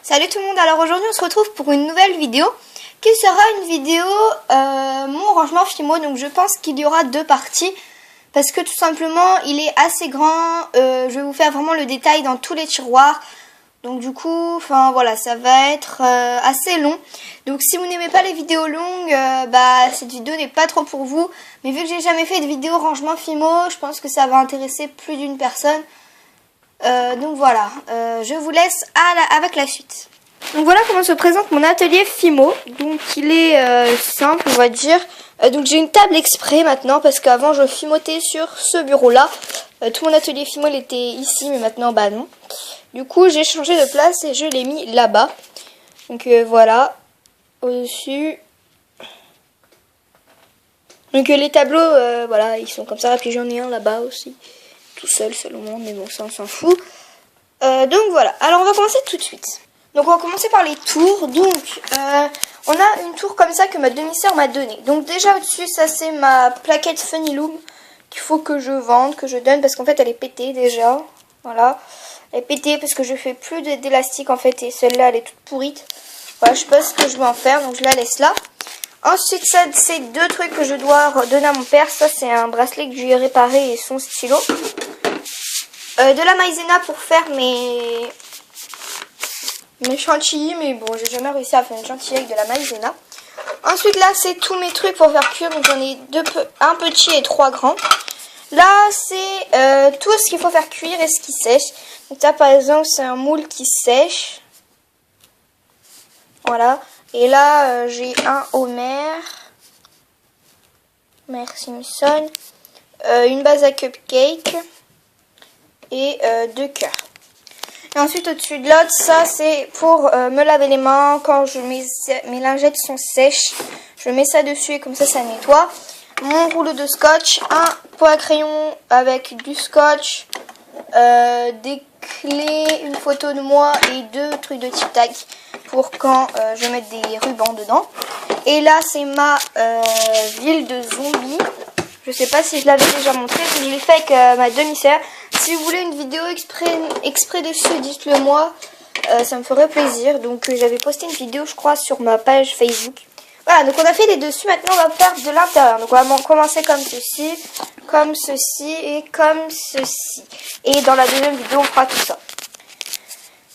Salut tout le monde, alors aujourd'hui on se retrouve pour une nouvelle vidéo qui sera une vidéo mon rangement Fimo. Donc je pense qu'il y aura deux parties parce que tout simplement il est assez grand. Je vais vous faire vraiment le détail dans tous les tiroirs. Donc du coup, enfin voilà, ça va être assez long. Donc si vous n'aimez pas les vidéos longues, cette vidéo n'est pas trop pour vous. Mais vu que j'ai jamais fait de vidéo rangement Fimo, je pense que ça va intéresser plus d'une personne. Donc voilà, je vous laisse avec la suite. Donc voilà comment se présente mon atelier Fimo. Donc il est simple, on va dire. Donc j'ai une table exprès maintenant parce qu'avant je fimotais sur ce bureau là. Tout mon atelier Fimo il était ici, mais maintenant bah non. Du coup j'ai changé de place et je l'ai mis là-bas. Donc voilà, au-dessus. Donc les tableaux, voilà, ils sont comme ça. Et puis j'en ai un là-bas aussi, tout seul seulement, mais bon ça on s'en fout. Donc voilà, alors on va commencer tout de suite. Donc on va commencer par les tours. Donc on a une tour comme ça que ma demi-sœur m'a donnée. Donc déjà au-dessus, ça c'est ma plaquette Funny Loom qu'il faut que je vende, que je donne parce qu'en fait elle est pétée déjà. Voilà, elle est pétée parce que je fais plus d'élastique en fait et celle-là elle est toute pourrite. Voilà, je sais pas ce que je vais en faire donc je la laisse là. Ensuite ça c'est deux trucs que je dois redonner à mon père. Ça c'est un bracelet que je lui ai réparé et son stylo. De la maïzena pour faire mes chantilly, mais bon j'ai jamais réussi à faire une chantilly avec de la maïzena. Ensuite là c'est tous mes trucs pour faire cuire, donc j'en ai un petit et trois grands. Là c'est tout ce qu'il faut faire cuire et ce qui sèche. Donc là par exemple c'est un moule qui sèche. Voilà. Et là j'ai un Homer Simpson, une base à cupcake et deux cœurs. Et ensuite au-dessus de l'autre, ça c'est pour me laver les mains quand mes lingettes sont sèches. Je mets ça dessus et comme ça nettoie. Mon rouleau de scotch, un pot à crayon avec du scotch, des clés, une photo de moi et deux trucs de tic tac pour quand je mets des rubans dedans. Et là c'est ma ville de zombies. Je sais pas si je l'avais déjà montré, je l'ai fait avec ma demi-sœur. Si vous voulez une vidéo exprès dessus, dites-le moi, ça me ferait plaisir. Donc j'avais posté une vidéo je crois sur ma page Facebook. Voilà, donc on a fait les dessus, maintenant on va faire de l'intérieur. Donc on va commencer comme ceci et comme ceci. Et dans la deuxième vidéo on fera tout ça.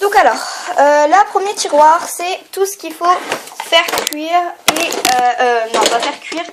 Donc alors, là premier tiroir c'est tout ce qu'il faut faire cuire et... non, pas faire cuire,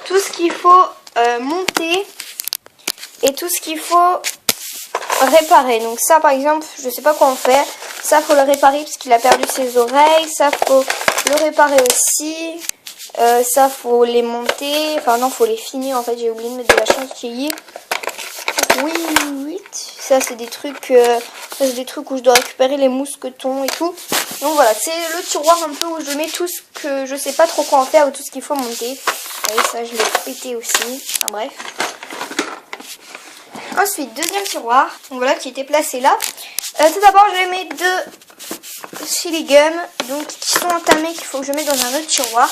tout ce qu'il faut monter et tout ce qu'il faut réparer. Donc ça par exemple je sais pas quoi en faire. Ça faut le réparer parce qu'il a perdu ses oreilles. Ça faut le réparer aussi. Ça faut les monter. Enfin non, faut les finir en fait. J'ai oublié de mettre de la chantilly. Oui. Ça c'est des trucs où je dois récupérer les mousquetons et tout. Donc voilà, c'est le tiroir un peu où je mets tout ce que je sais pas trop quoi en faire ou tout ce qu'il faut monter. Et ça je l'ai pété aussi. Enfin bref. Ensuite, deuxième tiroir, donc voilà, qui était placé là. Tout d'abord, je mets deux chili gum, donc qui sont entamés, qu'il faut que je mette dans un autre tiroir.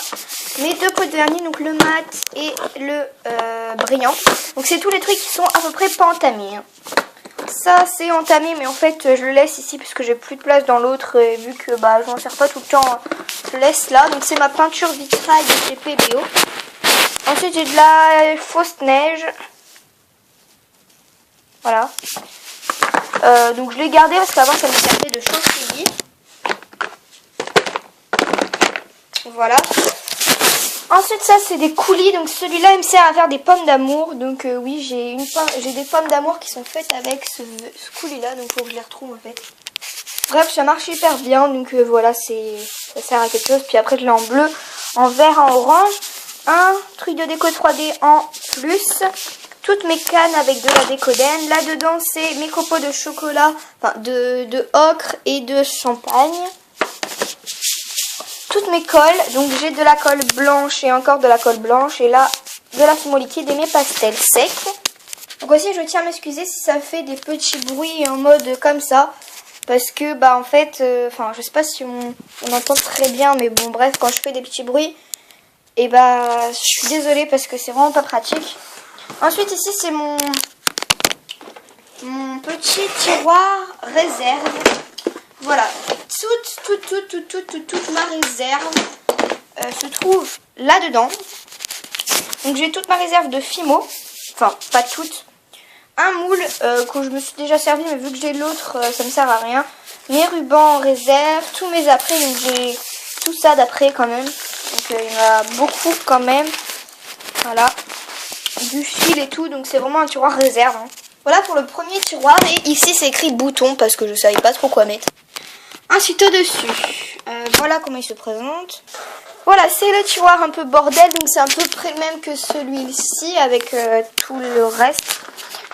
Mes deux pots de vernis, donc le mat et le brillant. Donc c'est tous les trucs qui sont à peu près pas entamés. Hein. Ça c'est entamé, mais en fait je le laisse ici parce que j'ai plus de place dans l'autre et vu que je m'en sers pas tout le temps, je le laisse là. Donc c'est ma peinture vitrail de chez PBO. Ensuite j'ai de la fausse neige. Voilà. Donc je l'ai gardé parce qu'avant ça me servait de chantilly. Voilà. Ensuite ça c'est des coulis. Donc celui-là il me sert à faire des pommes d'amour. Donc oui j'ai des pommes d'amour qui sont faites avec ce coulis là. Donc il faut que je les retrouve en fait. Bref ça marche hyper bien. Donc voilà, ça sert à quelque chose. Puis après je l'ai en bleu, en vert, en orange. Un truc de déco 3D en plus. Toutes mes cannes avec de la décoden. Là dedans c'est mes copeaux de chocolat, enfin de ocre et de champagne. Toutes mes colles, donc j'ai de la colle blanche et encore de la colle blanche. Et là de la Fimo liquide et mes pastels secs. Donc aussi je tiens à m'excuser si ça fait des petits bruits en mode comme ça. Parce que en fait, je sais pas si on entend très bien, mais bon bref, quand je fais des petits bruits, et je suis désolée parce que c'est vraiment pas pratique. Ensuite ici c'est mon petit tiroir réserve. voilà, toute ma réserve se trouve là-dedans. Donc j'ai toute ma réserve de Fimo, enfin pas toute. Un moule que je me suis déjà servi, mais vu que j'ai l'autre, ça me sert à rien. Mes rubans en réserve, tous mes apprêts, donc j'ai tout ça d'après quand même. Donc il y en a beaucoup quand même. Voilà, du fil et tout, donc c'est vraiment un tiroir réserve. Hein. Voilà pour le premier tiroir, et ici c'est écrit bouton parce que je savais pas trop quoi mettre. Ensuite au-dessus, voilà comment il se présente. Voilà, c'est le tiroir un peu bordel, donc c'est à peu près le même que celui-ci avec tout le reste.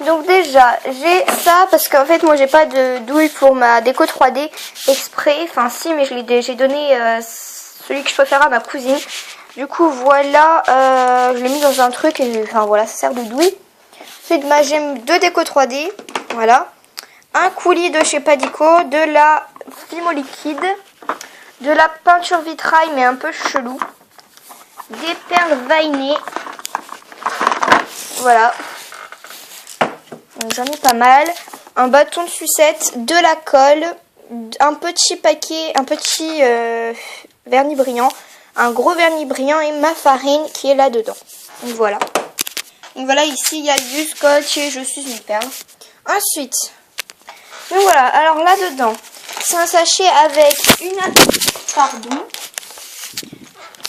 Donc déjà, j'ai ça parce qu'en fait moi j'ai pas de douille pour ma déco 3D exprès. Enfin si, mais j'ai donné celui que je préfère à ma cousine. Du coup voilà, je l'ai mis dans un truc et enfin voilà, ça sert de douille. Ensuite j'ai deux déco 3D, voilà. Un coulis de chez Padico, de la Fimo liquide, de la peinture vitrail mais un peu chelou, des perles veinées, voilà. J'en ai pas mal. Un bâton de sucette, de la colle, un petit paquet, un petit vernis brillant, un gros vernis brillant et ma farine qui est là-dedans. Donc voilà. Donc voilà, ici il y a du scotch et je suis une perle. Ensuite, donc voilà, alors là-dedans, c'est un sachet avec une...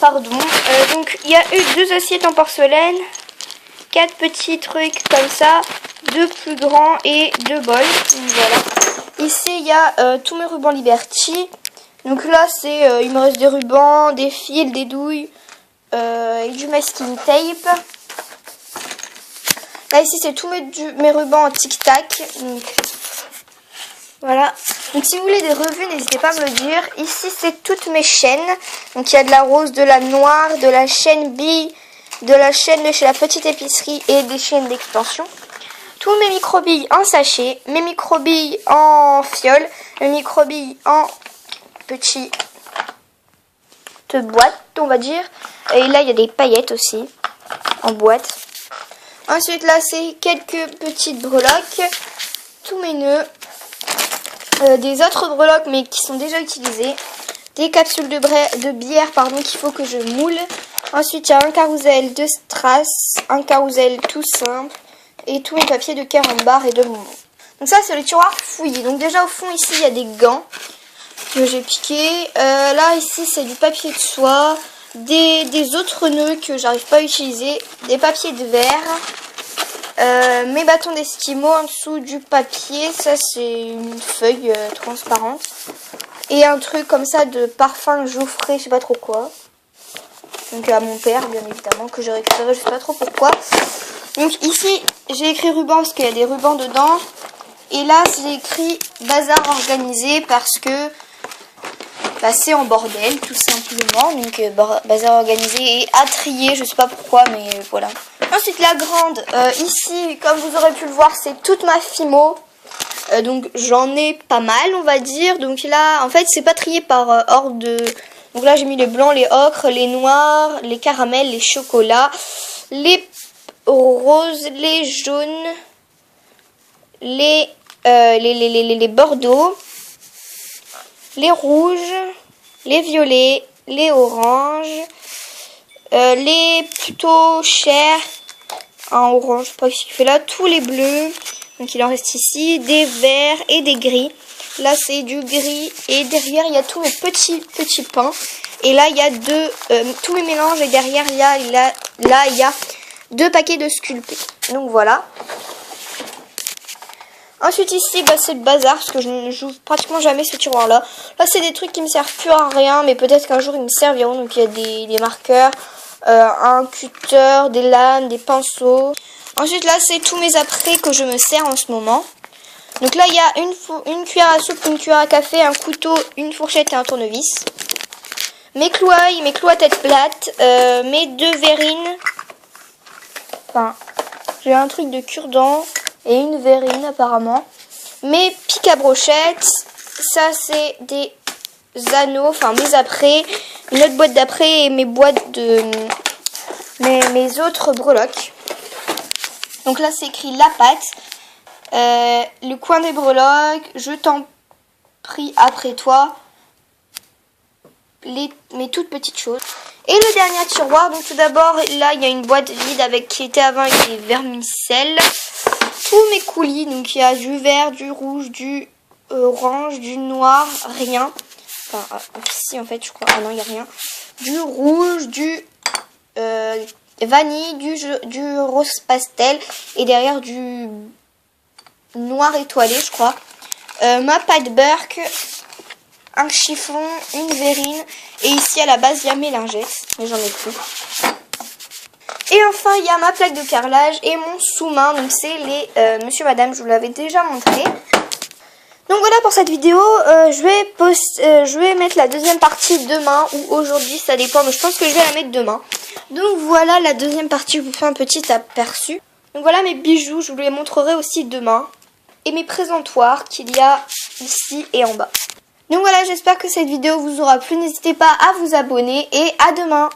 Pardon. Donc il y a eu 2 assiettes en porcelaine, 4 petits trucs comme ça, 2 plus grands et 2 bols. Donc voilà. Ici il y a tous mes rubans Liberty. Donc là c'est il me reste des rubans, des fils, des douilles et du masking tape. Là ici c'est tous mes rubans en tic tac. Donc voilà. Donc si vous voulez des revues, n'hésitez pas à me le dire. Ici c'est toutes mes chaînes. Donc il y a de la rose, de la noire, de la chaîne bille, de la chaîne de chez la petite épicerie et des chaînes d'extension. Tous mes micro-billes en sachet, mes micro-billes en fiole, mes micro-billes en petite boîte, on va dire. Et là, il y a des paillettes aussi en boîte. Ensuite, là, c'est quelques petites breloques, tous mes nœuds, des autres breloques, mais qui sont déjà utilisées, des capsules de bière, pardon, qu'il faut que je moule. Ensuite, il y a un carrousel de strass, un carrousel tout simple et tous mes papiers de carambar et de bonbons. Donc ça, c'est le tiroir fouillé. Donc déjà, au fond, ici, il y a des gants que j'ai piqués. Là, ici, c'est du papier de soie, des autres nœuds que j'arrive pas à utiliser, des papiers de verre, mes bâtons d'esquimaux en dessous du papier. Ça, c'est une feuille transparente. Et un truc comme ça de parfum Jouffré, je sais pas trop quoi. Donc à mon père, bien évidemment, que j'ai récupéré, je sais pas trop pourquoi. Donc ici, j'ai écrit ruban parce qu'il y a des rubans dedans. Et là, j'ai écrit bazar organisé parce que bah, c'est en bordel, tout simplement. Donc bazar organisé et à trier, je sais pas pourquoi, mais voilà. Ensuite, la grande, ici, comme vous aurez pu le voir, c'est toute ma Fimo. Donc j'en ai pas mal, on va dire. Donc là, en fait, c'est pas trié par ordre de... Donc là, j'ai mis les blancs, les ocres, les noirs, les caramels, les chocolats, les roses, les jaunes, les bordeaux, les rouges, les violets, les oranges, les plutôt chers en orange, je sais pas ce qu'il fait là, tous les bleus. Donc il en reste ici, des verts et des gris. Là c'est du gris et derrière il y a tous mes petits pains. Et là il y a tous mes mélanges et derrière il y a 2 paquets de sculptés. Donc voilà. Ensuite ici bah, c'est le bazar parce que je ne joue pratiquement jamais ce tiroir là. Là c'est des trucs qui me servent plus à rien mais peut-être qu'un jour ils me serviront. Donc il y a des marqueurs, un cutter, des lames, des pinceaux. Ensuite là c'est tous mes apprêts que je me sers en ce moment. Donc là il y a une cuillère à soupe, une cuillère à café, un couteau, une fourchette et un tournevis. Mes clous à tête plate, mes 2 verrines. Enfin, j'ai un truc de cure-dent et une verrine apparemment. Mes pics à brochettes, ça c'est des anneaux, enfin mes apprêts, une autre boîte d'après et mes boîtes de mes autres breloques. Donc là c'est écrit la pâte, le coin des breloques, je pris après toi mes toutes petites choses. Et le dernier tiroir, donc tout d'abord, là, il y a une boîte vide avec qui était avant avec des vermicelles. Tous mes coulis, donc il y a du vert, du rouge, du orange, du noir, rien. Enfin, si en fait, je crois. Ah non, il n'y a rien. Du rouge, du vanille, du rose pastel et derrière du noir étoilé, je crois. Ma pâte Burke, un chiffon, une verrine et ici à la base il y a mes lingettes, mais j'en ai plus. Et enfin il y a ma plaque de carrelage et mon sous-main, donc c'est les Monsieur Madame, je vous l'avais déjà montré. Donc voilà pour cette vidéo, je vais mettre la deuxième partie demain ou aujourd'hui, ça dépend, mais je pense que je vais la mettre demain. Donc voilà la deuxième partie, je vous fais un petit aperçu. Donc voilà mes bijoux, je vous les montrerai aussi demain. Et mes présentoirs qu'il y a ici et en bas. Donc voilà, j'espère que cette vidéo vous aura plu. N'hésitez pas à vous abonner et à demain.